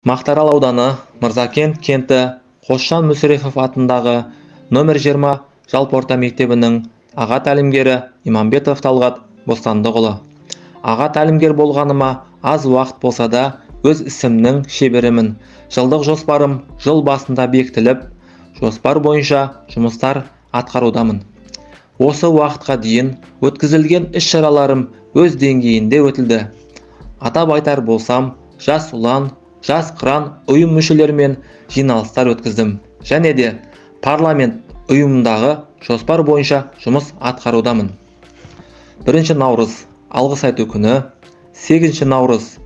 Мақтаарал ауданы Мырзакент кенті Қосжан Мүсірепов атындағы номер 20 жалпы орта мектебінің аға тәлімгері Иманбетов Талғат Бостандықұлы. Аға тәлімгер болғаныма аз уақыт болса да, өз ісімнің шеберімін. Жылдық жоспарым жыл басында бекітіліп, жоспар бойынша жұмыстар атқарудамын. Осы уақытқа дейін өткізілген іс-шараларым өз деңгейінде өтілді. Атап айтар болсам, жас ұлан, жас қыран ұйым мүшелерімен жиналыстар өткіздім. Және де парламент ұйымындағы жоспар бойынша жұмыс атқарудамын. 1 наурыз алғыс айту күні, 8 наурыз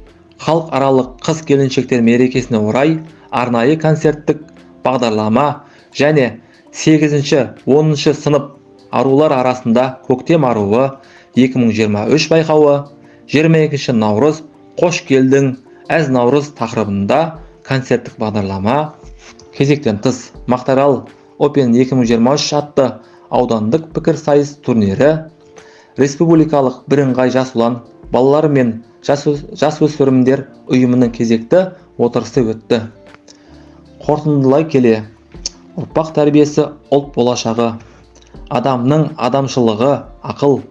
халықаралық қыз-келіншектер мерекесіне орай арнайы концерттік бағдарлама және 8-10 сынып арулар арасында көктем аруы 2023 байқауы, 22 наурыз қош келдің әз наурыз тақырыбында концерттік бағдарлама, кезектен тыс Мақтаарал Open 2023 атты аудандық пікірсайыс турнирі, республикалық бірыңғай жас ұлан балалар мен жасөспірімдер ұйымының кезекті отырысы өтті. Қорытындылай келе, ұрпақ тәрбиесі ұлт болашағы, адамның адамшылығы ақыл,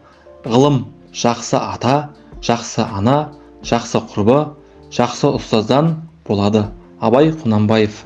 ғылым, жақсы ата, жақсы ана, жақсы құрбы, жақсы ұстаздан болады. Абай Құнанбаев.